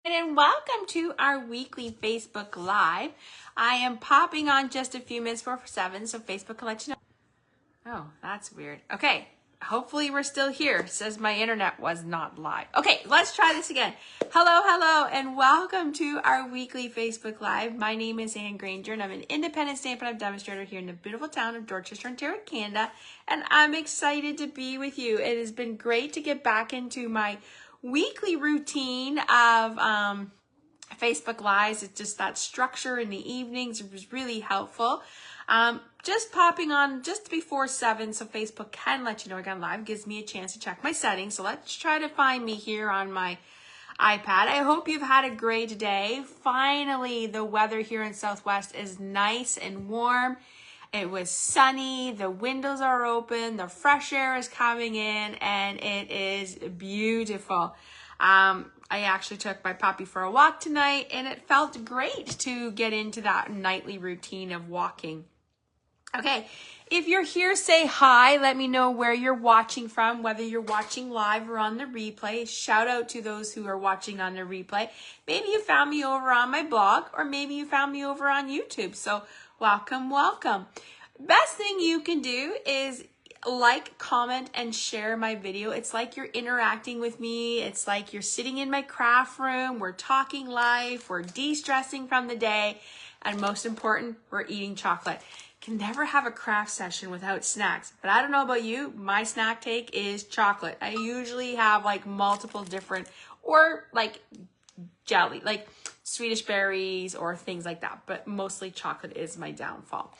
And welcome to our weekly Facebook Live. I am popping on just a few minutes before 7, so Facebook can let you know. Oh, that's weird. Okay, hopefully we're still here. It says my internet was not live. Okay, let's try this again. Hello, and welcome to our weekly Facebook Live. My name is Anne Granger, and I'm an independent Stampin' Up! Demonstrator here in the beautiful town of Dorchester, Ontario, Canada, and I'm excited to be with you. It has been great to get back into my weekly routine of Facebook Lives. It's just that structure in the evenings. It was really helpful. Just popping on just before 7 so Facebook can let you know I got live. Gives me a chance to check my settings. So let's try to find me here on my iPad. I hope you've had a great day. Finally, the weather here in Southwest is nice and warm. It was sunny, the windows are open, the fresh air is coming in, and it is beautiful. I actually took my puppy for a walk tonight, and it felt great to get into that nightly routine of walking. Okay, if you're here, say hi. Let me know where you're watching from, whether you're watching live or on the replay. Shout out to those who are watching on the replay. Maybe you found me over on my blog, or maybe you found me over on YouTube. So welcome. Best thing you can do is like, comment, and share my video. It's like you're interacting with me. It's like you're sitting in my craft room. We're talking life. We're de-stressing from the day. And most important, we're eating chocolate. Can never have a craft session without snacks. But I don't know about you, my snack take is chocolate. I usually have like multiple different, or like jelly, like Swedish berries or things like that. But mostly chocolate is my downfall.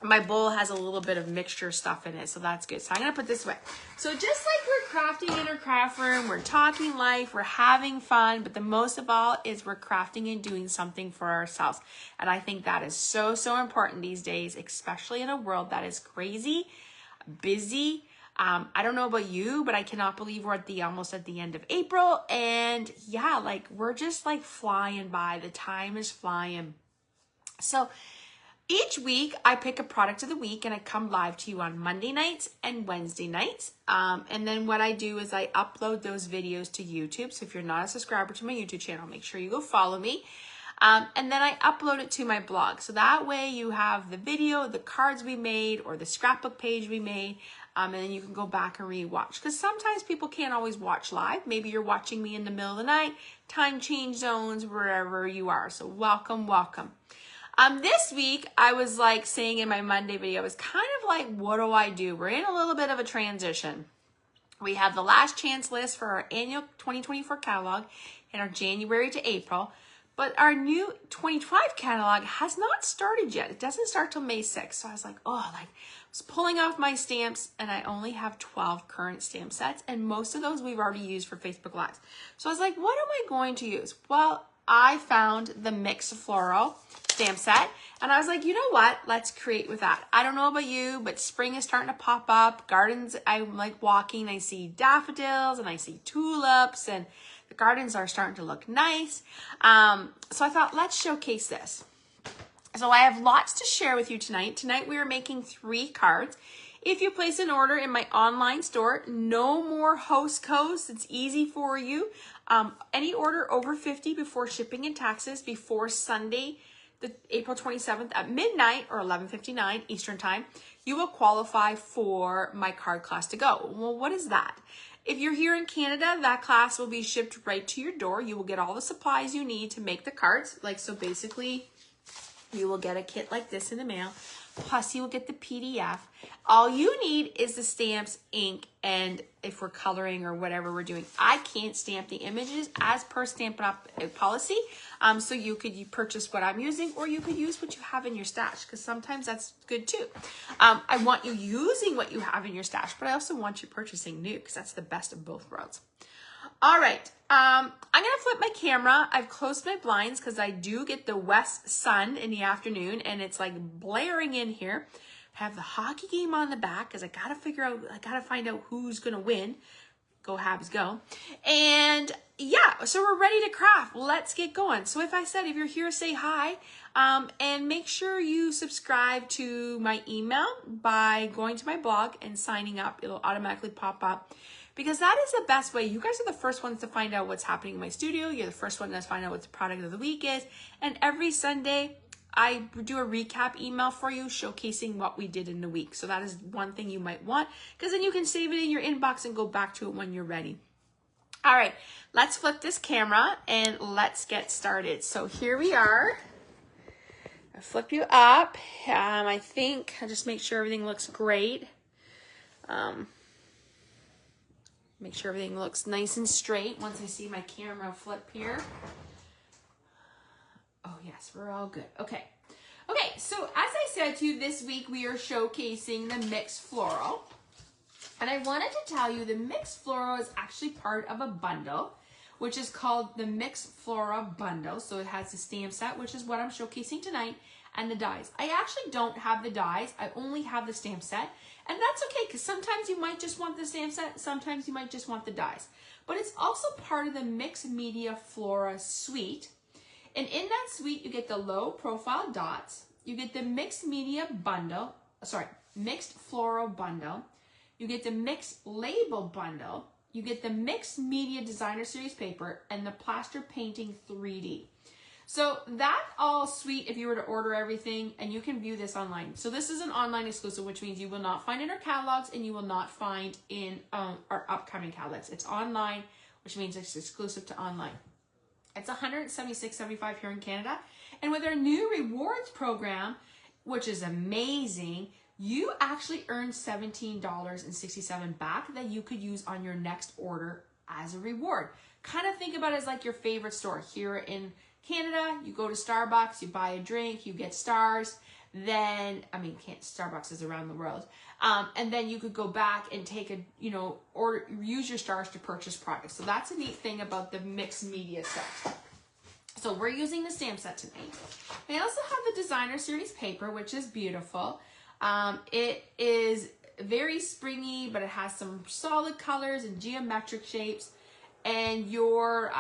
My bowl has a little bit of mixture stuff in it, so that's good. So I'm gonna put this away. So just like we're crafting in our craft room, we're talking life, we're having fun, but the most of all is we're crafting and doing something for ourselves. And I think that is so important these days, especially in a world that is crazy, busy. I don't know about you, but I cannot believe we're almost at the end of April. And yeah, like we're just like flying by. The time is flying. So each week, I pick a product of the week and I come live to you on Monday nights and Wednesday nights. And then what I do is I upload those videos to YouTube. So if you're not a subscriber to my YouTube channel, make sure you go follow me. And then I upload it to my blog. So that way you have the video, the cards we made, or the scrapbook page we made. And then you can go back and re-watch. Because sometimes people can't always watch live. Maybe you're watching me in the middle of the night, time change zones, wherever you are. So welcome. This week, I was like saying in my Monday video, I was kind of like, what do I do? We're in a little bit of a transition. We have the last chance list for our annual 2024 catalog in our January to April, but our new 2025 catalog has not started yet. It doesn't start till May 6th. So I was like, I was pulling off my stamps and I only have 12 current stamp sets, and most of those we've already used for Facebook Lives. So I was like, what am I going to use? Well, I found the Mixed Floral stamp set, and I was like, you know what? Let's create with that. I don't know about you, but spring is starting to pop up. Gardens, I'm like walking, I see daffodils and I see tulips, and the gardens are starting to look nice. So I thought, let's showcase this. So I have lots to share with you tonight. Tonight we are making 3 cards. If you place an order in my online store, no more host codes. It's easy for you. Any order over 50 before shipping and taxes before Sunday, the April 27th at midnight or 11:59 Eastern time, you will qualify for my card class to go. Well, what is that? If you're here in Canada, that class will be shipped right to your door. You will get all the supplies you need to make the cards. So basically, you will get a kit like this in the mail. Plus, you will get the PDF. All you need is the stamps, ink, and if we're coloring or whatever we're doing. I can't stamp the images as per Stampin' Up! Policy. So you could purchase what I'm using, or you could use what you have in your stash, because sometimes that's good too. I want you using what you have in your stash, but I also want you purchasing new, because that's the best of both worlds. All right, I'm gonna flip my camera. I've closed my blinds because I do get the west sun in the afternoon, and it's like blaring in here. I have the hockey game on the back because I gotta find out who's gonna win. Go Habs go. And yeah, so we're ready to craft. Let's get going. So if you're here, say hi, and make sure you subscribe to my email by going to my blog and signing up. It'll automatically pop up. because that is the best way. You guys are the first ones to find out what's happening in my studio. You're the first one to find out what the product of the week is. And every Sunday, I do a recap email for you showcasing what we did in the week. So that is one thing you might want, because then you can save it in your inbox and go back to it when you're ready. All right, let's flip this camera and let's get started. So here we are. I flip you up. I think I'll just make sure everything looks great. Make sure everything looks nice and straight once I see my camera flip here. Oh yes, we're all good. Okay. Okay, so as I said to you, this week we are showcasing the Mixed Floral. And I wanted to tell you the Mixed Floral is actually part of a bundle, which is called the Mixed Floral Bundle. So it has the stamp set, which is what I'm showcasing tonight, and the dies. I actually don't have the dies. I only have the stamp set. And that's okay, because sometimes you might just want the stamp set, sometimes you might just want the dies. But it's also part of the Mixed Media Flora suite. And in that suite, you get the low profile dots, you get the Mixed Media Bundle, Mixed Floral Bundle, you get the Mixed Label Bundle, you get the Mixed Media Designer Series paper, and the Plaster Painting 3D. So that all suite if you were to order everything, and you can view this online. So this is an online exclusive, which means you will not find in our catalogs and you will not find in our upcoming catalogs. It's online, which means it's exclusive to online. It's $176.75 here in Canada. And with our new rewards program, which is amazing, you actually earn $17.67 back that you could use on your next order as a reward. Kind of think about it as like your favorite store. Here in Canada, you go to Starbucks, you buy a drink, you get stars. Then, Starbucks is around the world. And then you could go back and take or use your stars to purchase products. So that's a neat thing about the mixed media set. So we're using the stamp set tonight. I also have the Designer Series paper, which is beautiful. It is very springy, but it has some solid colors and geometric shapes. And your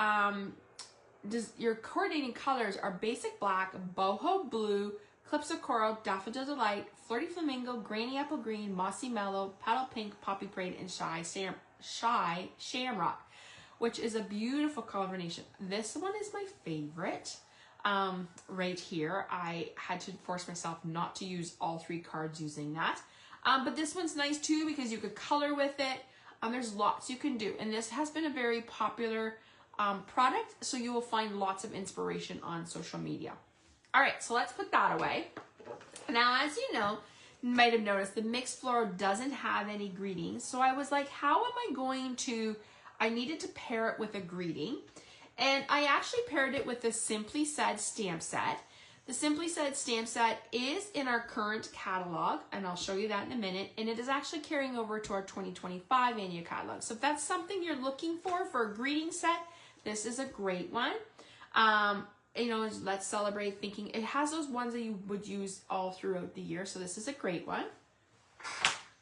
coordinating colors are basic black, boho blue, Calypso Coral, Daffodil Delight, Flirty Flamingo, Grainy Apple Green, Mossy Mellow, Petal Pink, Poppy Parade, and Shy Shamrock, which is a beautiful combination. This one is my favorite right here. I had to force myself not to use all three cards using that. But this one's nice too because you could color with it. There's lots you can do. And this has been a very popular product, so you will find lots of inspiration on social media. All right, so let's put that away. Now, as you know, you might have noticed the Mixed Floral doesn't have any greetings. So I was like, how am I going to, I needed to pair it with a greeting. And I actually paired it with the Simply Said stamp set. The Simply Said stamp set is in our current catalog, and I'll show you that in a minute. And it is actually carrying over to our 2025 annual catalog. So if that's something you're looking for a greeting set, this is a great one. Let's celebrate thinking. It has those ones that you would use all throughout the year. So this is a great one.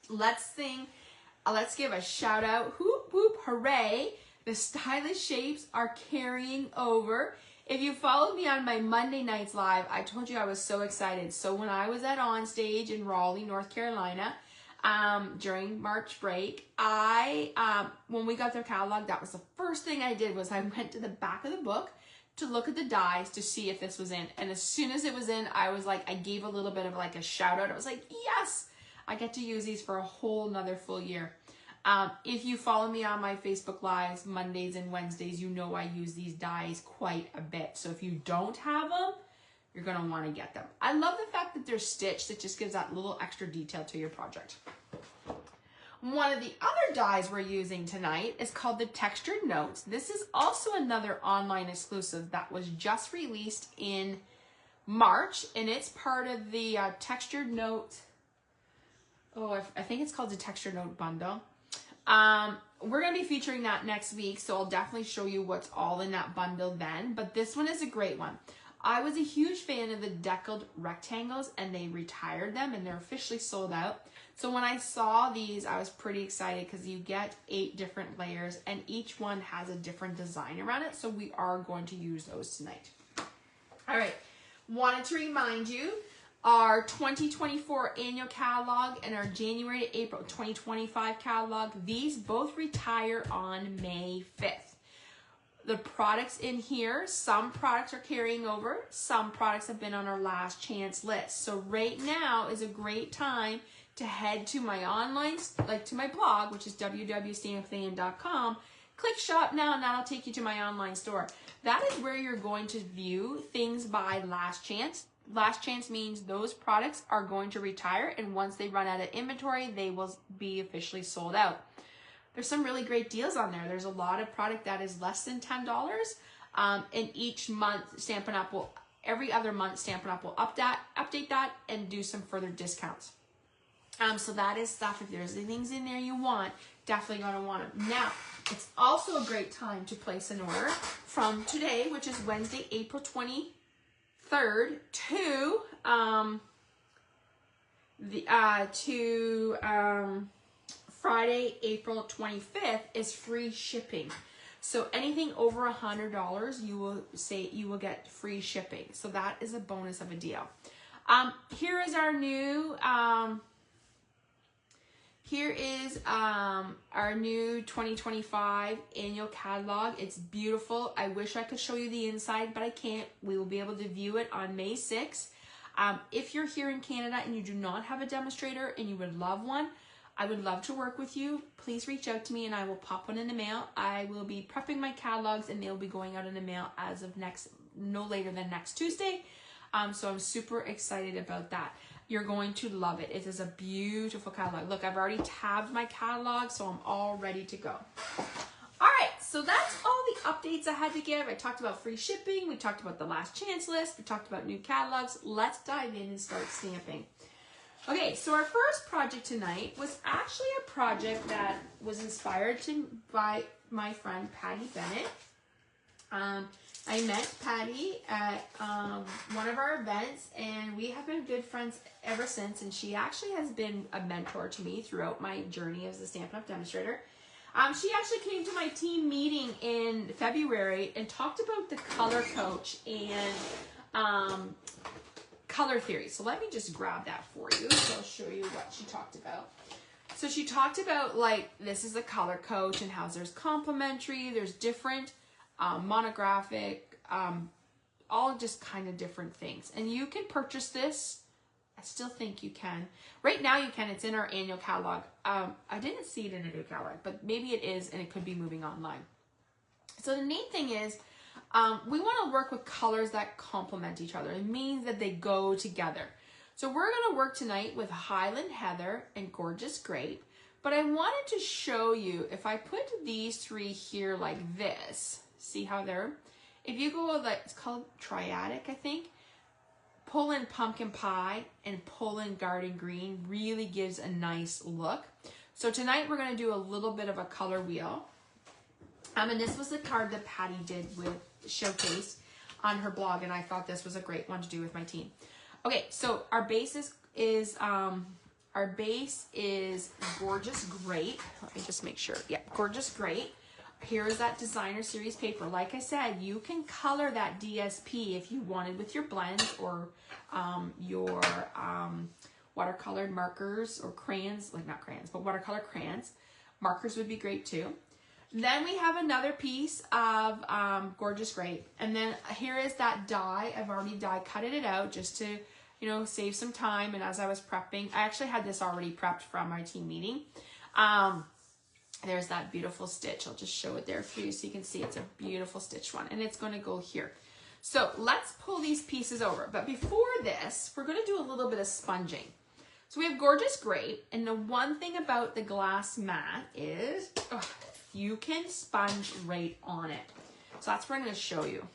Let's sing. Let's give a shout out. Whoop, whoop, hooray. The stylish shapes are carrying over. If you followed me on my Monday nights live, I told you I was so excited. So when I was at On Stage in Raleigh, North Carolina, during March break, when we got their catalog, that was the first thing I did was I went to the back of the book to look at the dies to see if this was in. And as soon as it was in, I was like, I gave a little bit of like a shout out. I was like, yes, I get to use these for a whole nother full year. If you follow me on my Facebook Lives, Mondays and Wednesdays, you know I use these dies quite a bit. So if you don't have them, you're going to want to get them. I love the fact that they're stitched. It just gives that little extra detail to your project. One of the other dies we're using tonight is called the Textured Notes. This is also another online exclusive that was just released in March, and it's part of the Textured Note. I think it's called the Textured Note Bundle. We're going to be featuring that next week, so I'll definitely show you what's all in that bundle then. But this one is a great one. I was a huge fan of the deckled rectangles, and they retired them, and they're officially sold out. So when I saw these, I was pretty excited because you get 8 different layers, and each one has a different design around it. So we are going to use those tonight. All right. Wanted to remind you, our 2024 annual catalog and our January to April 2025 catalog. These both retire on May 5th. The products in here, some products are carrying over, some products have been on our last chance list. So right now is a great time to head to my online, like to my blog, which is www.stampwithan.com. Click shop now and that'll take you to my online store. That is where you're going to view things by last chance. Last chance means those products are going to retire, and once they run out of inventory, they will be officially sold out. There's some really great deals on there. There's a lot of product that is less than $10. And each month, Stampin' Up! Every other month, Stampin' Up! Will update that and do some further discounts. So that is stuff. If there's things in there you want, definitely going to want them. Now, it's also a great time to place an order from today, which is Wednesday, April 23rd, to Friday, April 25th is free shipping. So anything over $100, you will get free shipping. So that is a bonus of a deal. Here is our new our new 2025 annual catalog. It's beautiful. I wish I could show you the inside, but I can't. We will be able to view it on May 6th. If you're here in Canada and you do not have a demonstrator and you would love one, I would love to work with you. Please reach out to me and I will pop one in the mail. I will be prepping my catalogs and they'll be going out in the mail as of no later than next Tuesday. So I'm super excited about that. You're going to love it. It is a beautiful catalog. Look, I've already tabbed my catalog, so I'm all ready to go. All right, so that's all the updates I had to give. I talked about free shipping. We talked about the last chance list. We talked about new catalogs. Let's dive in and start stamping. Okay, so our first project tonight was actually a project that was inspired by my friend Patty Bennett. I met Patty at one of our events, and we have been good friends ever since, and she actually has been a mentor to me throughout my journey as a Stampin' Up! Demonstrator. She actually came to my team meeting in February and talked about the color coach and color theory. So let me just grab that for you. So I'll show you what she talked about. So she talked about, like, this is a color coach and how there's complementary, there's different monographic, all just kind of different things. And you can purchase this. I still think you can. Right now you can. It's in our annual catalog. I didn't see it in a new catalog, but maybe it is, and it could be moving online. So the neat thing is, we want to work with colors that complement each other. It means that they go together. So we're going to work tonight with Highland Heather and Gorgeous Grape. But I wanted to show you, if I put these three here like this, see how they're, if you go like, it's called Triadic, I think, pull in Pumpkin Pie and pull in Garden Green really gives a nice look. So tonight we're going to do a little bit of a color wheel. And this was the card that Patty did with Showcase on her blog, and I thought this was a great one to do with my team. Okay, so our base is Gorgeous Grape. Let me just make sure. Yeah, Gorgeous Grape. Here is that designer series paper. Like I said, you can color that DSP if you wanted with your blends or your watercolored markers or crayons, like not crayons, but watercolor crayons. Markers would be great too. Then we have another piece of Gorgeous Grape. And then here is that die. I've already die cutted it out just to, you know, save some time. And as I was prepping, I actually had this already prepped from my team meeting. There's that beautiful stitch. I'll just show it there for you so you can see it's a beautiful stitch one. And it's going to go here. So let's pull these pieces over. But before this, we're going to do a little bit of sponging. So we have Gorgeous Grape. And the one thing about the glass mat is you can sponge right on it. So that's what I'm going to show you.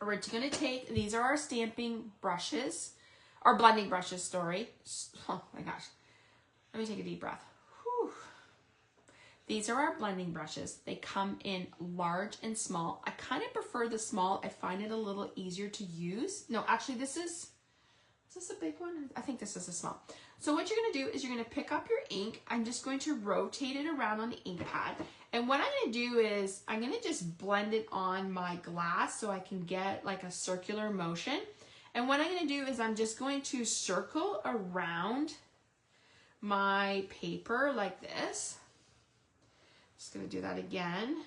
We're going to take, these are our stamping brushes, our blending brushes, sorry. Oh my gosh. Let me take a deep breath. Whew. These are our blending brushes. They come in large and small. I kind of prefer the small. I find it a little easier to use. No, actually is this a big one? I think this is a small. So what you're going to do is you're going to pick up your ink. I'm just going to rotate it around on the ink pad. And what I'm going to do is I'm going to just blend it on my glass so I can get like a circular motion. And what I'm going to do is I'm just going to circle around my paper like this. Just going to do that again.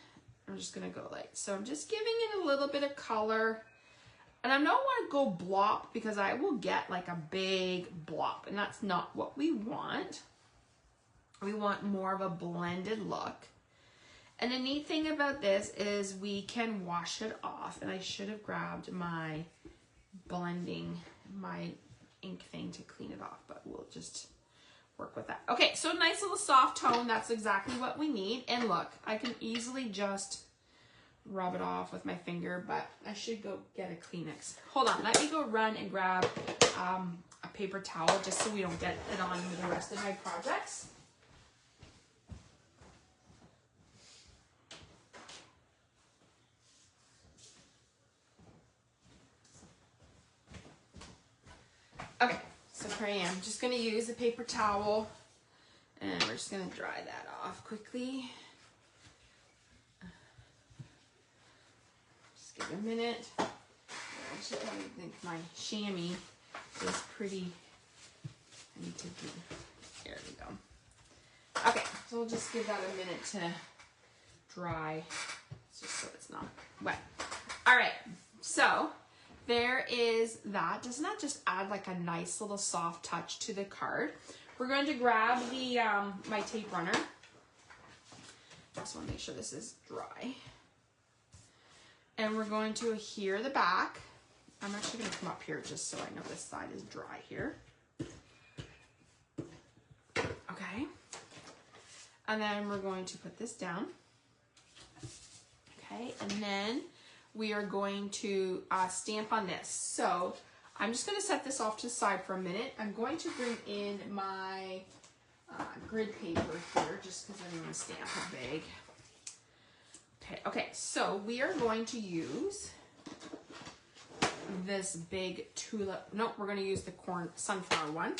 I'm just going to go like, so I'm just giving it a little bit of color. And I don't want to go blop because I will get like a big blop, and that's not what we want. We want more of a blended look. And the neat thing about this is we can wash it off, and I should have grabbed my blending, my ink thing to clean it off, but we'll just work with that. Okay, so nice little soft tone, that's exactly what we need. And look, I can easily just rub it off with my finger, but I should go get a Kleenex. Hold on, let me go run and grab a paper towel just so we don't get it on with the rest of my projects. Okay, so here I am. Just going to use a paper towel, and we're just going to dry that off quickly. Just give it a minute. Actually, I think my chamois is pretty. I need to do. There we go. Okay, so we'll just give that a minute to dry, just so it's not wet. All right, so there is that. Doesn't that just add like a nice little soft touch to the card? We're going to grab the my tape runner. Just want to make sure this is dry. And we're going to adhere the back. I'm actually going to come up here just so I know this side is dry here. Okay. And then we're going to put this down. Okay, and then we are going to stamp on this. So I'm just going to set this off to the side for a minute. I'm going to bring in my grid paper here just because I'm going to stamp it big. Okay, so we are going to use this big tulip. Nope, we're going to use the sunflower one.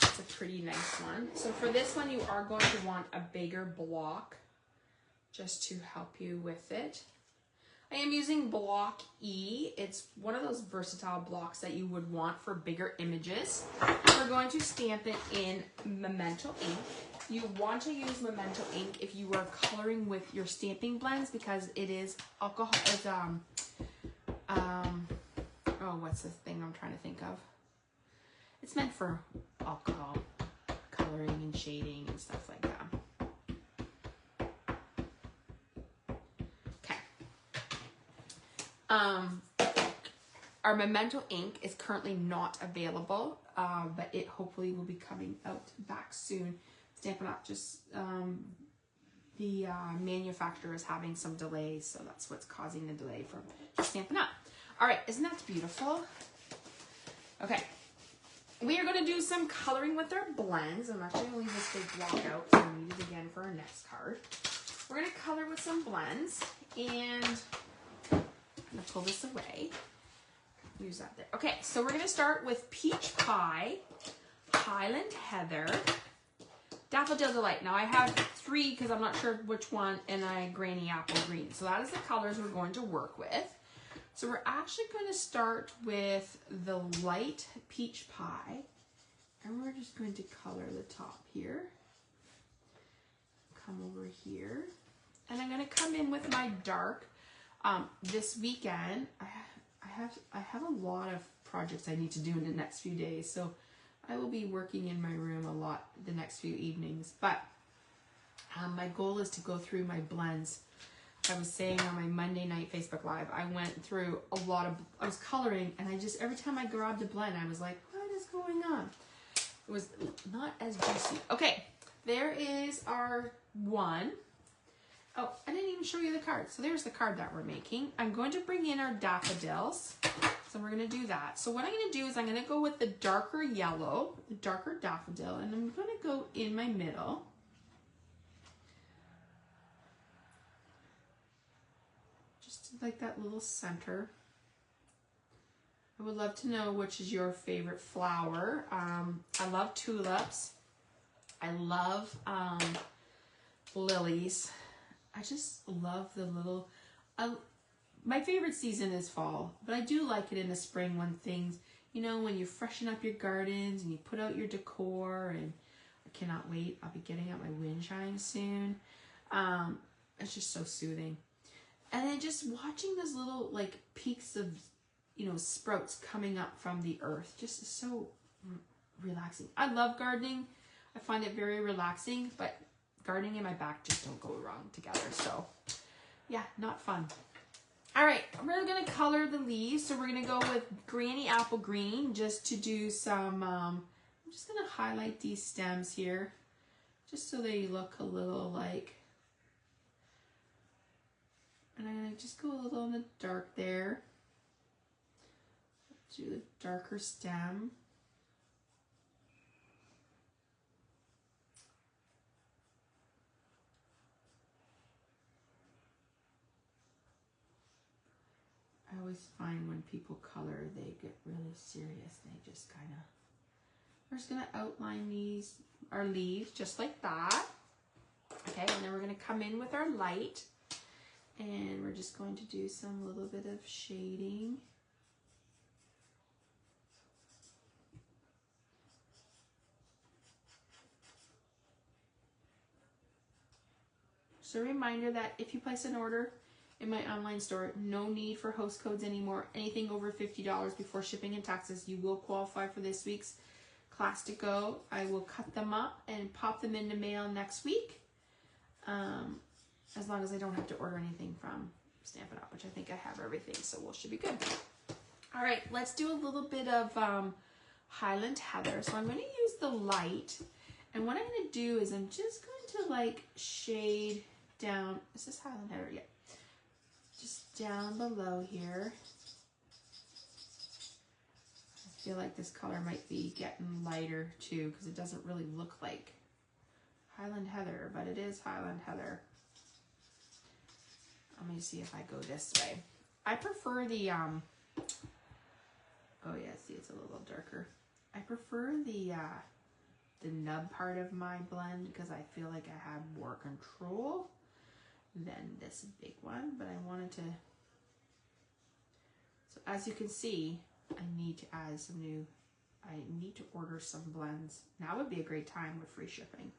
It's a pretty nice one. So for this one, you are going to want a bigger block just to help you with it. I am using block E. It's one of those versatile blocks that you would want for bigger images. We're going to stamp it in Memento ink. You want to use Memento ink if you are coloring with your stamping blends because it is alcohol. It's oh, what's the thing I'm trying to think of? It's meant for alcohol coloring and shading and stuff like that. Our Memento ink is currently not available, but it hopefully will be coming out back soon. Stampin' Up! Just the manufacturer is having some delays, so that's what's causing the delay from Stampin' Up! All right, isn't that beautiful? Okay, we are going to do some coloring with our blends. I'm actually going to leave this big block out so we need it again for our next card. We're going to color with some blends, and I'm going to pull this away. Use that there. Okay, so we're going to start with Peach Pie, Highland Heather, Daffodil Delight. Now I have 3 because I'm not sure which one, and Granny Apple Green. So that is the colors we're going to work with. So we're actually going to start with the light Peach Pie, and we're just going to color the top here. Come over here, and I'm going to come in with my dark. This weekend, I have a lot of projects I need to do in the next few days, so I will be working in my room a lot the next few evenings. But my goal is to go through my blends. I was saying on my Monday night Facebook Live, I went through a lot of, I was coloring, and I just, every time I grabbed a blend, I was like, what is going on? It was not as juicy. Okay, there is our one. Oh, I didn't even show you the card. So there's the card that we're making. I'm going to bring in our daffodils. So we're going to do that. So what I'm going to do is I'm going to go with the darker yellow, the darker daffodil, and I'm going to go in my middle. Just like that little center. I would love to know which is your favorite flower. I love tulips. I love lilies. I just love the little, my favorite season is fall, but I do like it in the spring when things, you know, when you freshen up your gardens and you put out your decor, and I cannot wait. I'll be getting out my wind chime soon. It's just so soothing. And then just watching those little like peaks of, you know, sprouts coming up from the earth just is so relaxing. I love gardening. I find it very relaxing, but gardening and my back just don't go wrong together. So yeah, not fun. All right, we're gonna color the leaves. So we're gonna go with Granny Apple Green just to do some, I'm just gonna highlight these stems here just so they look a little like, and I'm gonna just go a little in the dark there. Do the darker stem. I always find when people color, they get really serious. They just kind of, we're just gonna outline these, our leaves, just like that. Okay, and then we're gonna come in with our light, and we're just going to do some little bit of shading. So a reminder that if you place an order in my online store, no need for host codes anymore. Anything over $50 before shipping and taxes, you will qualify for this week's class to go. I will cut them up and pop them into mail next week. As long as I don't have to order anything from Stampin' Up, which I think I have everything, so we should be good. All right, let's do a little bit of Highland Heather. So I'm going to use the light, and what I'm going to do is I'm just going to like shade down. Is this Highland Heather? Yeah. Just down below here. I feel like this color might be getting lighter too, because it doesn't really look like Highland Heather, but it is Highland Heather. Let me see if I go this way. I prefer the, oh yeah, see, it's a little darker. I prefer the nub part of my blend because I feel like I have more control than this big one, but I wanted to, so as you can see, I need to add some new, I need to order some blends. Now would be a great time with free shipping.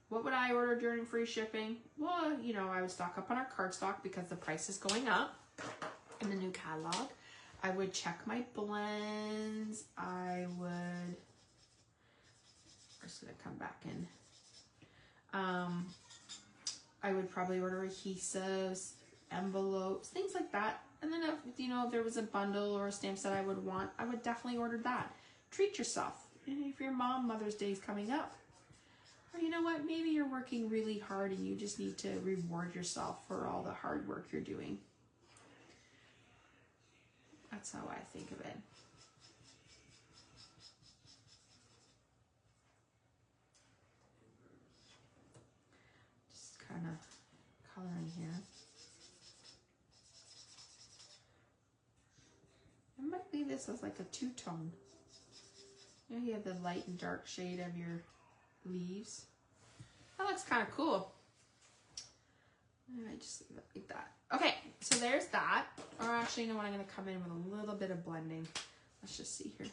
What would I order during free shipping? Well, you know, I would stock up on our cardstock because the price is going up in the new catalog. I would check my blends. I would, I'm just gonna come back in. I would probably order adhesives, envelopes, things like that. And then if, you know, if there was a bundle or a stamp set I would want, I would definitely order that. Treat yourself. And if your mom, Mother's Day is coming up, or you know what, maybe you're working really hard and you just need to reward yourself for all the hard work you're doing. That's how I think of it. Just kind of coloring here. I might leave this as like a two-tone. You know, you have the light and dark shade of your leaves. That looks kind of cool. I just leave it like that. Okay, so there's that. Or actually, you know what? I'm going to come in with a little bit of blending. Let's just see here.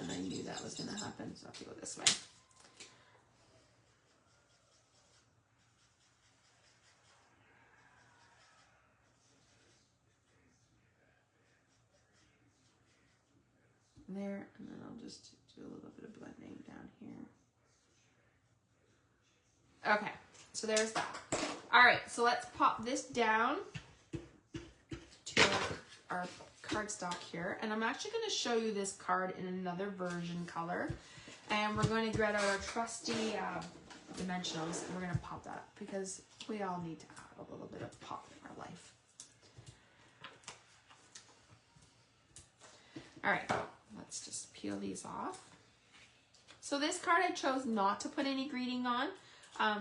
And I knew that was going to happen, so I have to go this way. There, and then I'll just do a little bit of blending down here. Okay, so there's that. All right, so let's pop this down to our cardstock here. And I'm actually going to show you this card in another version color. And we're going to get our trusty dimensionals, and we're going to pop that up because we all need to add a little bit of pop in our life. All right, let's just peel these off. So this card I chose not to put any greeting on.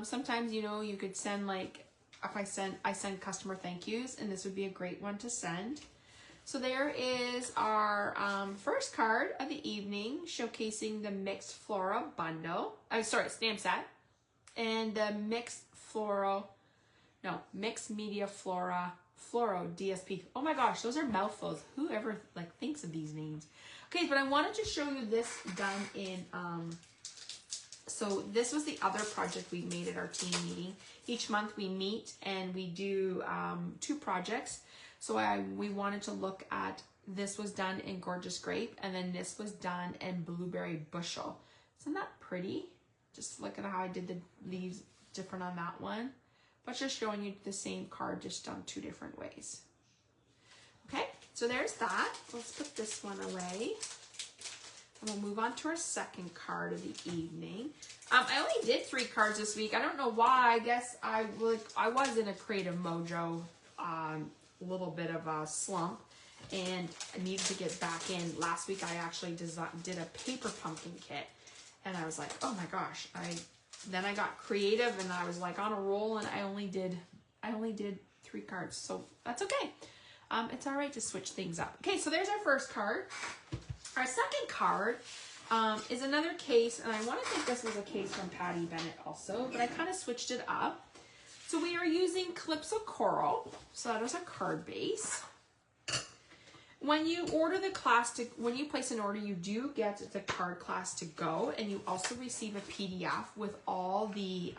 Sometimes, you know, you could send like, if I send customer thank yous, and this would be a great one to send. So there is our first card of the evening, showcasing the Mixed Floral bundle. Stamp set, and the Mixed Floral No, Mixed Media Flora, Floro DSP. Oh my gosh, those are mouthfuls. Whoever like thinks of these names. Okay, but I wanted to show you this done in, so this was the other project we made at our team meeting. Each month we meet and we do 2 projects. So we wanted to look at, this was done in Gorgeous Grape, and then this was done in Blueberry Bushel. Isn't that pretty? Just look at how I did the leaves different on that one. But just showing you the same card, just done 2 different ways. Okay, so there's that. Let's put this one away. And we'll move on to our second card of the evening. I only did 3 cards this week. I don't know why. I guess I was in a creative mojo, a little bit of a slump, and I needed to get back in. Last week I actually did a paper pumpkin kit, and I was like, oh my gosh. Then I got creative and I was like on a roll, and I only did 3 cards, so that's okay. It's all right to switch things up. Okay, so there's our first card. Our second card is another case, and I want to think this was a case from Patty Bennett also, but I kind of switched it up. So we are using Calypso Coral, so that is a card base. When you order the class, when you place an order, you do get the card class to go, and you also receive a PDF with all the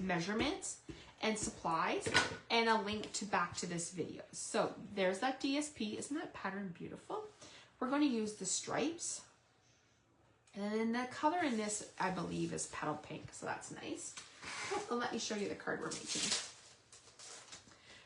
measurements and supplies and a link back to this video. So there's that DSP. Isn't that pattern beautiful? We're going to use the stripes. And then the color in this, I believe, is Petal Pink, so that's nice. Oh, let me show you the card we're making.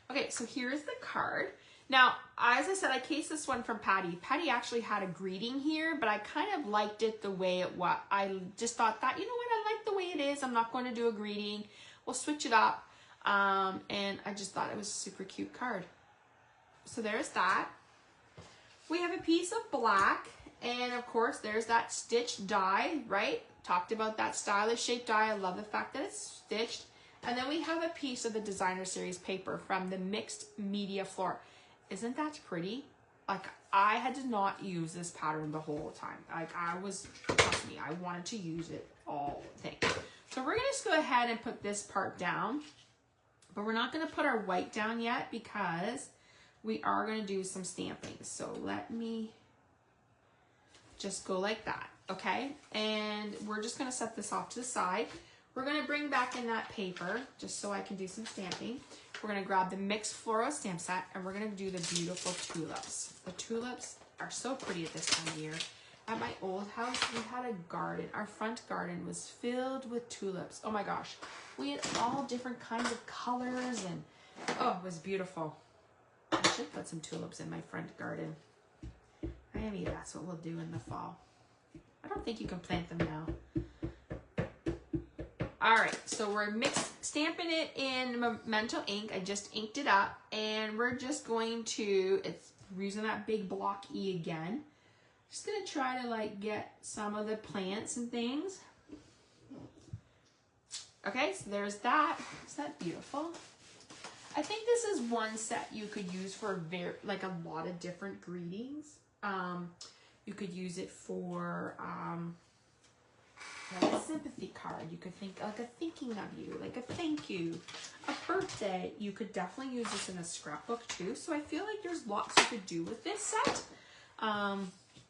Okay, so here's the card. Now, as I said, I cased this one from Patty. Patty actually had a greeting here, but I kind of liked it the way it was. I just thought that, you know what, I like the way it is. I'm not going to do a greeting. We'll switch it up. And I just thought it was a super cute card. So there's that. We have a piece of black, and of course there's that stitched die, right? Talked about that stylish shaped die. I love the fact that it's stitched. And then we have a piece of the Designer Series paper from the Mixed Media Floral. Isn't that pretty? Like, I had to not use this pattern the whole time. Like, trust me, I wanted to use it all the thing. So we're gonna just go ahead and put this part down, but we're not gonna put our white down yet because we are gonna do some stamping. So let me just go like that, okay? And we're just gonna set this off to the side. We're gonna bring back in that paper just so I can do some stamping. We're gonna grab the Mixed Floral stamp set, and we're gonna do the beautiful tulips. The tulips are so pretty at this time of year. At my old house, we had a garden. Our front garden was filled with tulips. Oh my gosh. We had all different kinds of colors, and oh, it was beautiful. I should put some tulips in my front garden. Maybe that's what we'll do in the fall. I don't think you can plant them now. All right, so we're stamping it in Memento ink. I just inked it up, and we're just going to, it's using that big block E again. Just gonna try to like get some of the plants and things. Okay, so there's that. Is that beautiful? I think this is one set you could use for like a lot of different greetings. You could use it for like a sympathy card. You could think like a thinking of you, like a thank you, a birthday. You could definitely use this in a scrapbook too. So I feel like there's lots you could do with this set.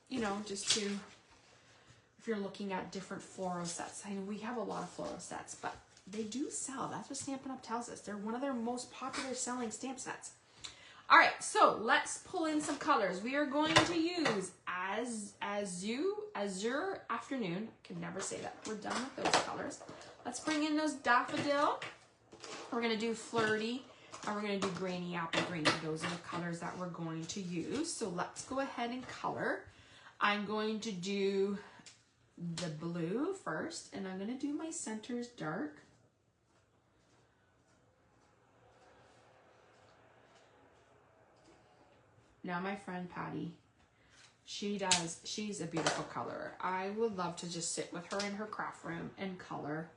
You know, just to, if you're looking at different floral sets. I know we have a lot of floral sets, but they do sell. That's what Stampin' Up! Tells us. They're one of their most popular selling stamp sets. All right, so let's pull in some colors. We are going to use Azure Afternoon. I can never say that. We're done with those colors. Let's bring in those Daffodil. We're gonna do Flirty, and we're gonna do Grainy Apple Green. Those are the colors that we're going to use. So let's go ahead and color. I'm going to do the blue first, and I'm gonna do my centers dark. Now my friend Patty, she's a beautiful colorer. I would love to just sit with her in her craft room and color,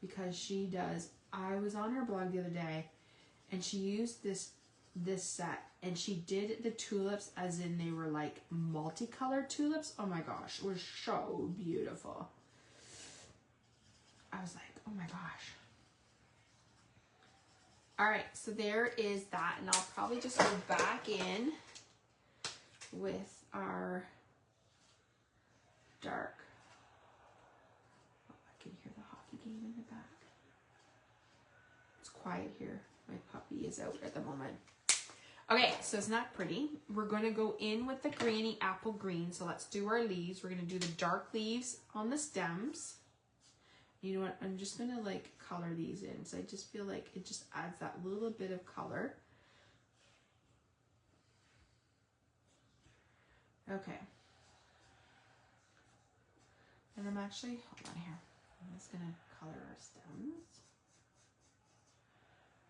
because she does. I was on her blog the other day, and she used this set, and she did the tulips as in they were like multicolored tulips. Oh my gosh, it was so beautiful. I was like, oh my gosh. All right, so there is that, and I'll probably just go back in with our dark. Oh, I can hear the hockey game in the back. It's quiet here. My puppy is out at the moment. Okay, so it's not pretty. We're going to go in with the greeny apple green. So let's do our leaves. We're going to do the dark leaves on the stems. You know what? I'm just going to like color these in. So I just feel like it just adds that little bit of color. Okay. And I'm actually, hold on here. I'm just going to color our stems.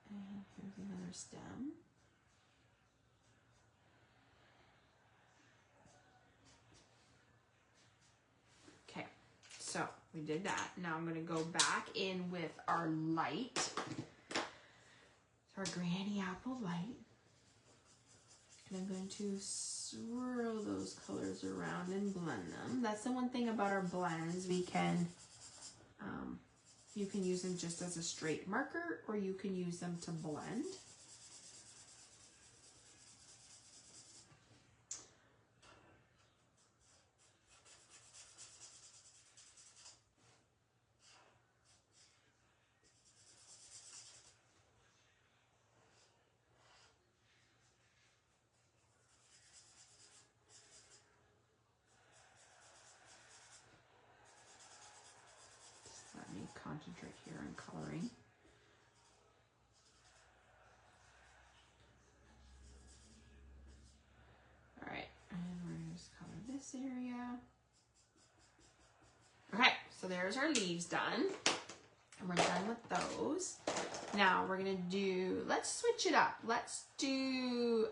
And here's another stem. Okay, so we did that. Now I'm going to go back in with our light, our granny apple light. And I'm going to swirl those colors around and blend them. That's the one thing about our blends. We can, you can use them just as a straight marker, or you can use them to blend. Let me concentrate here on coloring. All right, and we're going to just color this area. Okay, so there's our leaves done. And we're done with those. Now we're going to do, let's switch it up. Let's do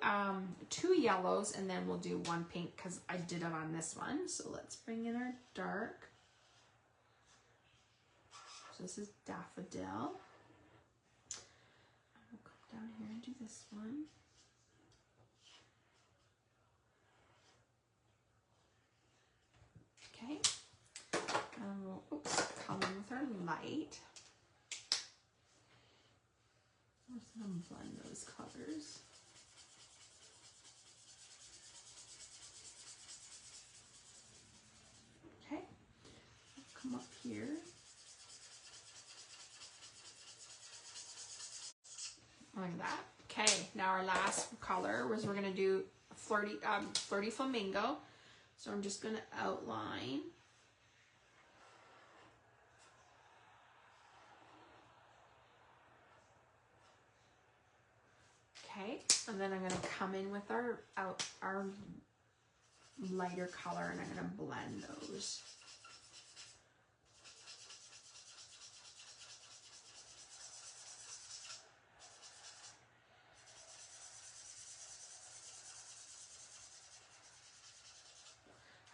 2 yellows, and then we'll do 1 pink because I did it on this one. So let's bring in our dark. So this is daffodil. We'll come down here and do this one. Okay. And we'll come in with our light. I'm just going to blend those colors. Okay. Come up here. Like that. Okay, now our last color was we're going to do flirty flamingo. So I'm just going to outline. Okay, and then I'm going to come in with our lighter color, and I'm going to blend those.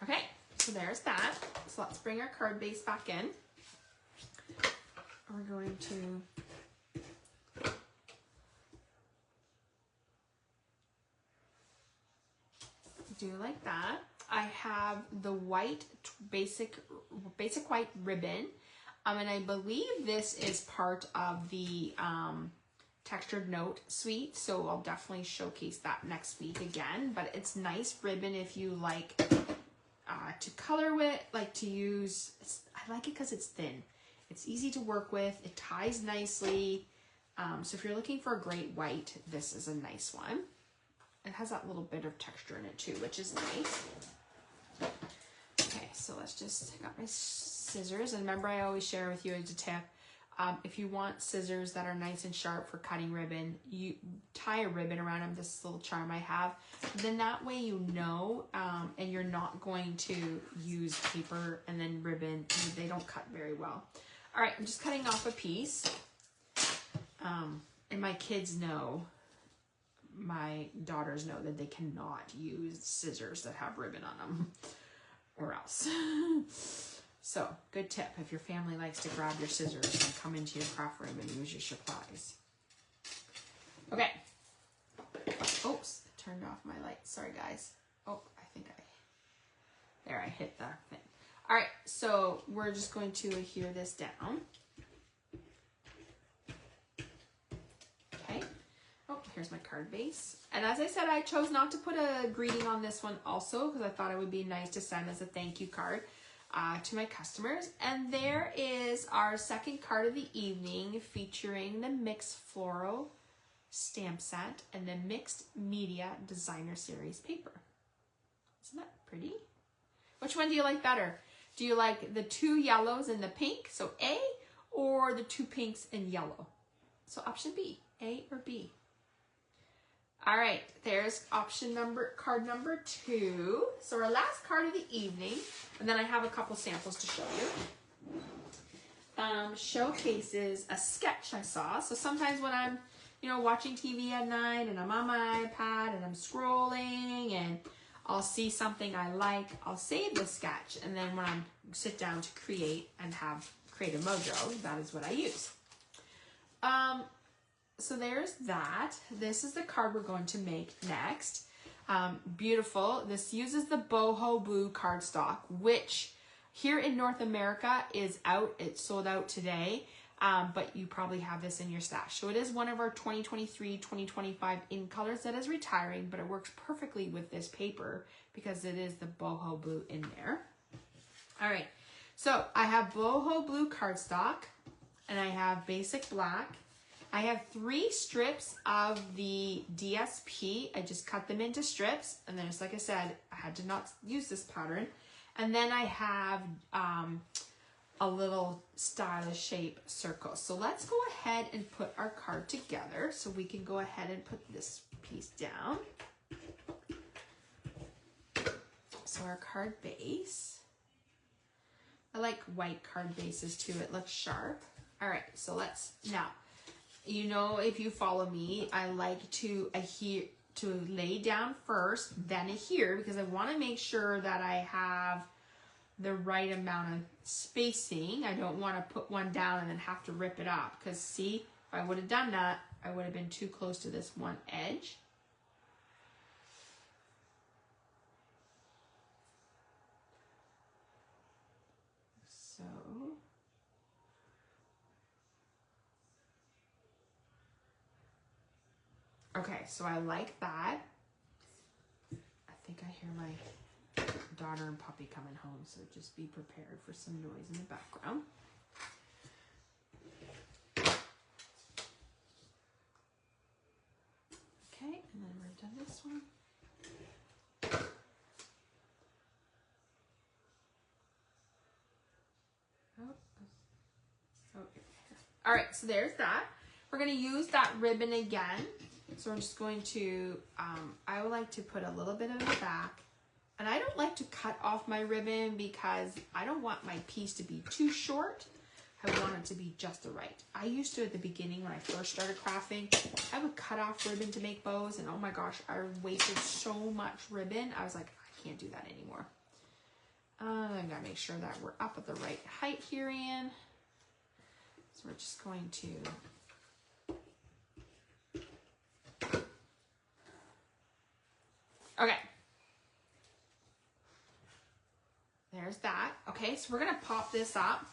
Okay, so there's that. So let's bring our card base back in. We're going to do like that. I have the white basic white ribbon, and I believe this is part of the textured note suite, so I'll definitely showcase that next week again. But it's nice ribbon if you like to color with, like to use. I like it because it's thin. It's easy to work with. It ties nicely. So if you're looking for a great white, this is a nice one. It has that little bit of texture in it too, which is nice. Okay, so let's just, I got my scissors. And remember, I always share with you as a tip, if you want scissors that are nice and sharp for cutting ribbon, you tie a ribbon around them, this little charm I have. Then that way you know, and you're not going to use paper and then ribbon. They don't cut very well. All right, I'm just cutting off a piece. And my kids know, my daughters know that they cannot use scissors that have ribbon on them, or else. So, good tip if your family likes to grab your scissors and come into your craft room and use your supplies. Okay. Oops, I turned off my light. Sorry, guys. Oh, I think there, I hit the thing. All right, so we're just going to adhere this down. Okay. here's my card base. And as I said, I chose not to put a greeting on this one also because I thought it would be nice to send as a thank you card to my customers. And there is our second card of the evening featuring the Mixed Floral stamp set and the Mixed Media Designer Series paper. Isn't that pretty? Which one do you like better? Do you like the 2 yellows and the pink, so A, or the 2 pinks and yellow? So option B, A or B. All right, there's card number 2. So our last card of the evening, and then I have a couple samples to show you. Showcases a sketch I saw. So sometimes when I'm, watching TV at night and I'm on my iPad and I'm scrolling and I'll see something I like, I'll save the sketch, and then when I sit down to create and create a mojo, that is what I use. So there's that. This is the card we're going to make next. Beautiful. This uses the boho blue cardstock, which here in North America is out. It's sold out today, but you probably have this in your stash. So it is one of our 2023-2025 in colors that is retiring, but it works perfectly with this paper because it is the boho blue in there. All right, so I have boho blue cardstock and I have basic black. I have 3 strips of the DSP. I just cut them into strips, and then just like I said, I had to not use this pattern. And then I have a little stylish shape circle. So let's go ahead and put our card together. So we can go ahead and put this piece down. So our card base. I like white card bases too. It looks sharp. All right, so let's now. If you follow me, I like to lay down first, then adhere, because I want to make sure that I have the right amount of spacing. I don't want to put one down and then have to rip it up, because see, if I would have done that, I would have been too close to this one edge. So okay, so I like that. I think I hear my daughter and puppy coming home, so just be prepared for some noise in the background. Okay, and then we're done this one. All right, so there's that. We're going to use that ribbon again. So I'm just going to, I would like to put a little bit in the back. And I don't like to cut off my ribbon because I don't want my piece to be too short. I want it to be just the right. I used to, at the beginning when I first started crafting, I would cut off ribbon to make bows. And oh my gosh, I wasted so much ribbon. I was like, I can't do that anymore. I gotta make sure that we're up at the right height here, Anne. So we're just going to okay. There's that. Okay, so we're gonna pop this up.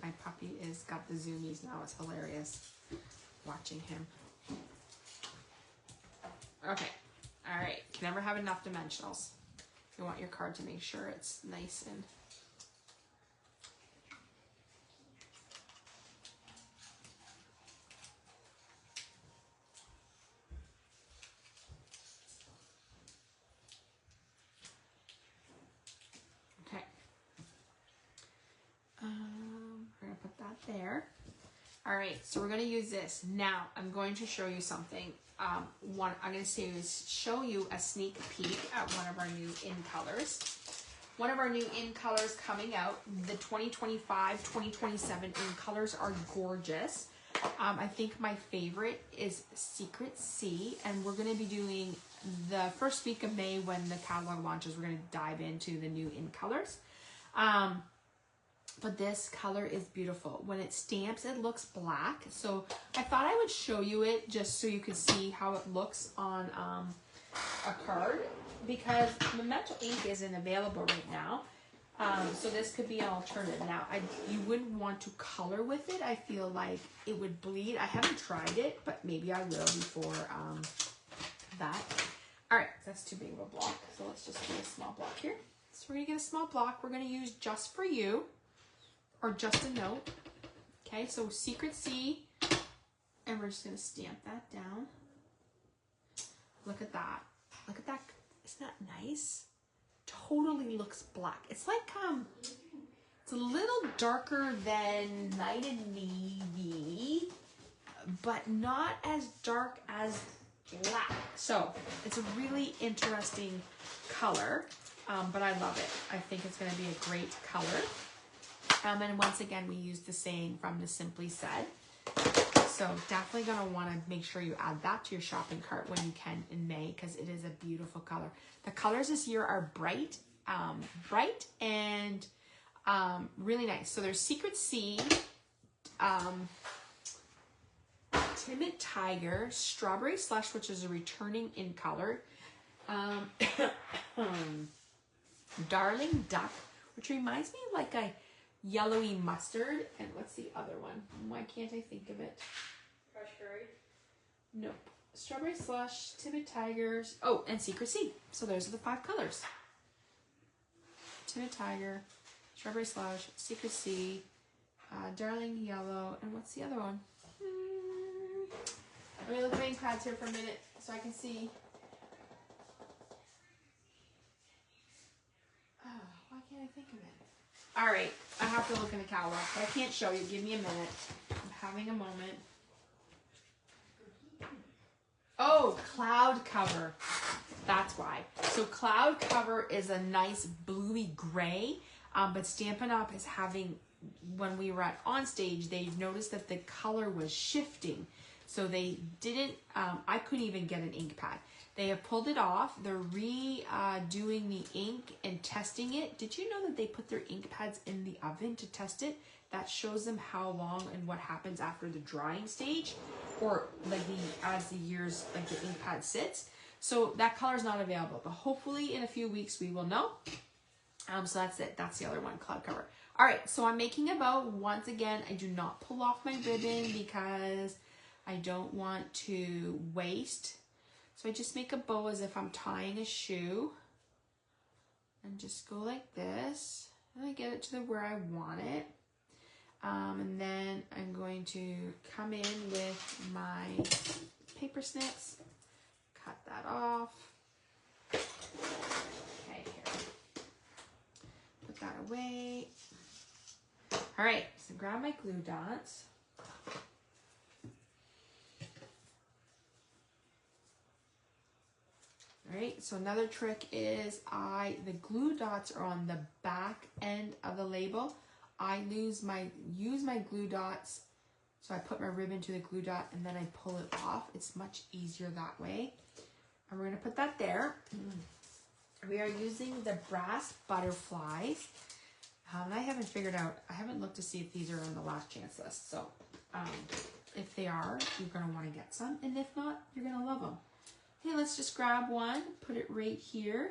My puppy is got the zoomies now. It's hilarious watching him. Okay. All right. You can never have enough dimensionals. You want your card to make sure it's nice and okay. We're gonna put that there. All right, so we're gonna use this. Now I'm going to show you something. I'm gonna show you a sneak peek at one of our new in colors. One of our new in colors coming out. The 2025-2027 in colors are gorgeous. I think my favorite is Secret Sea, and we're gonna be doing the first week of May when the catalog launches. We're gonna dive into the new in colors. But this color is beautiful. When it stamps, it looks black. So I thought I would show you it just so you could see how it looks on a card, because Memento ink isn't available right now. So this could be an alternative. Now, you wouldn't want to color with it. I feel like it would bleed. I haven't tried it, but maybe I will before that. All right, that's too big of a block. So let's just do a small block here. So we're gonna get a small block. We're gonna use Just For You, or Just a Note. Okay, so Secret C, and we're just gonna stamp that down. Look at that. Look at that. Isn't that nice? Totally looks black. It's like it's a little darker than Night and Navy, but not as dark as black. So it's a really interesting color, but I love it. I think it's going to be a great color. And once again, we use the saying from the Simply Said. So definitely going to want to make sure you add that to your shopping cart when you can in May, because it is a beautiful color. The colors this year are bright and really nice. So there's Secret C, Timid Tiger, Strawberry Slush, which is a returning in color, Darling Duck, which reminds me of like a yellowy mustard, and what's the other one? Why can't I think of it? Fresh curry? Nope. Strawberry Slush, Timid Tigers, oh, and Secret C. So those are the 5 colors. Timid Tiger, Strawberry Slush, Secret C, Darling Yellow, and what's the other one? Let me look at my ink pads here for a minute so I can see. Oh, why can't I think of it? All right, I have to look in the catalog. I can't show you. Give me a minute. I'm having a moment. Oh, Cloud Cover. That's why. So Cloud Cover is a nice bluey gray, but Stampin' Up! Is having, when we were at On Stage, they noticed that the color was shifting. So they didn't, I couldn't even get an ink pad. They have pulled it off. They're redoing the ink and testing it. Did you know that they put their ink pads in the oven to test it? That shows them how long and what happens after the drying stage, or like as the years, like the ink pad sits. So that color is not available, but hopefully in a few weeks we will know. So that's it. That's the other one, Cloud Cover. All right, so I'm making a bow. Once again, I do not pull off my ribbon because I don't want to waste. So I just make a bow as if I'm tying a shoe, and just go like this, and I get it to where I want it. And then I'm going to come in with my paper snips, cut that off. Okay, here. Put that away. All right, so grab my glue dots. All right, so another trick is the glue dots are on the back end of the label. I use my glue dots, so I put my ribbon to the glue dot and then I pull it off. It's much easier that way. And we're gonna put that there. We are using the brass butterflies. And I haven't figured out, I haven't looked to see if these are on the last chance list. So if they are, you're gonna wanna get some. And if not, you're gonna love them. Okay, let's just grab one, put it right here.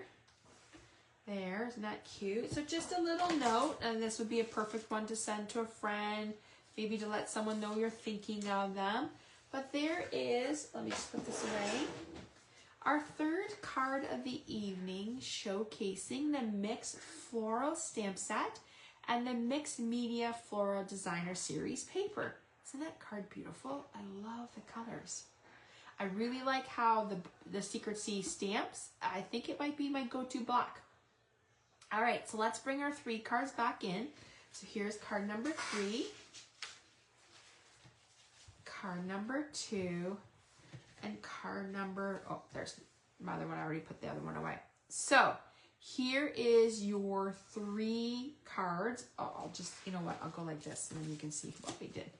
There, isn't that cute? So just a little note, and this would be a perfect one to send to a friend, maybe to let someone know you're thinking of them. But there is, let me just put this away, our 3rd card of the evening, showcasing the Mixed Floral stamp set and the Mixed Media Floral Designer Series paper. Isn't that card beautiful? I love the colors. I really like how the Secret C stamps. I think it might be my go-to black. All right, so let's bring our 3 cards back in. So here's card number 3, card number 2, and card number, oh, there's my other one. I already put the other one away. So here is your 3 cards. Oh, I'll just, you know what, I'll go like this and then you can see what we did.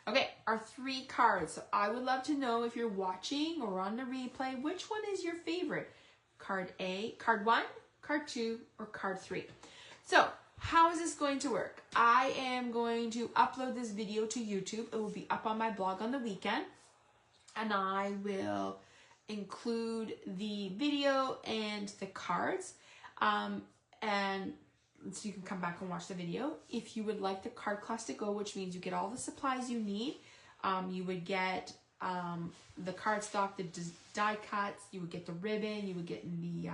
Okay, our 3 cards. So I would love to know, if you're watching or on the replay, which one is your favorite? Card A, card 1, card 2, or card 3. So how is this going to work? I am going to upload this video to YouTube. It will be up on my blog on the weekend, and I will include the video and the cards. And so you can come back and watch the video. If you would like the card class to go, which means you get all the supplies you need, you would get the cardstock, the die cuts, you would get the ribbon, you would get the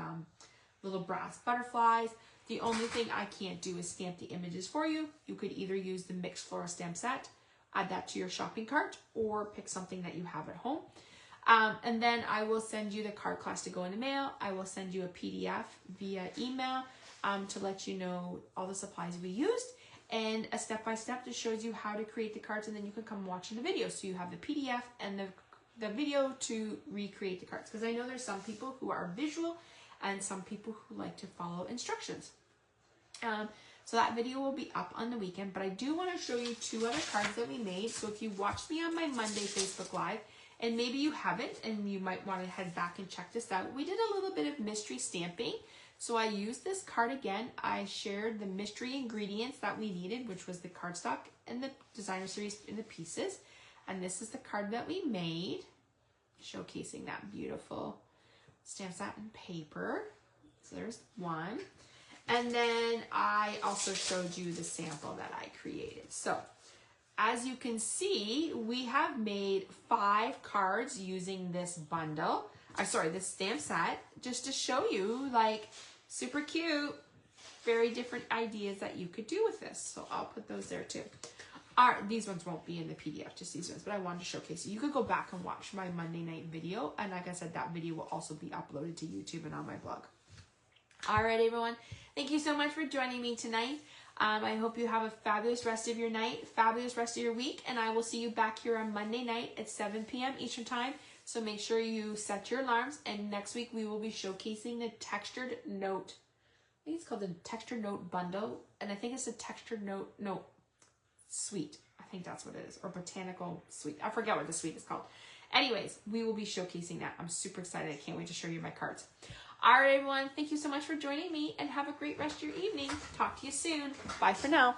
little brass butterflies. The only thing I can't do is stamp the images for you. You could either use the Mixed Floral stamp set, add that to your shopping cart, or pick something that you have at home. And then I will send you the card class to go in the mail. I will send you a PDF via email to let you know all the supplies we used, and a step-by-step that shows you how to create the cards, and then you can come watch the video. So you have the PDF and the video to recreate the cards. Because I know there's some people who are visual and some people who like to follow instructions. So that video will be up on the weekend, but I do want to show you 2 other cards that we made. So if you watched me on my Monday Facebook Live, and maybe you haven't, and you might want to head back and check this out, we did a little bit of mystery stamping. So I used this card again. I shared the mystery ingredients that we needed, which was the cardstock and the designer series in the pieces. And this is the card that we made, showcasing that beautiful stamp satin paper. So there's one. And then I also showed you the sample that I created. So as you can see, we have made 5 cards using this bundle. This stamp set, just to show you, like, super cute, very different ideas that you could do with this. So I'll put those there too. These ones won't be in the PDF, just these ones, but I wanted to showcase you. You could go back and watch my Monday night video, and like I said, that video will also be uploaded to YouTube and on my blog. All right, everyone. Thank you so much for joining me tonight. I hope you have a fabulous rest of your night, fabulous rest of your week, and I will see you back here on Monday night at 7 p.m. Eastern Time. So make sure you set your alarms, and next week we will be showcasing the textured note. I think it's called the textured note bundle, and I think it's the textured note suite. I think that's what it is, or botanical suite. I forget what the suite is called. Anyways, we will be showcasing that. I'm super excited. I can't wait to show you my cards. All right, everyone. Thank you so much for joining me, and have a great rest of your evening. Talk to you soon. Bye for now.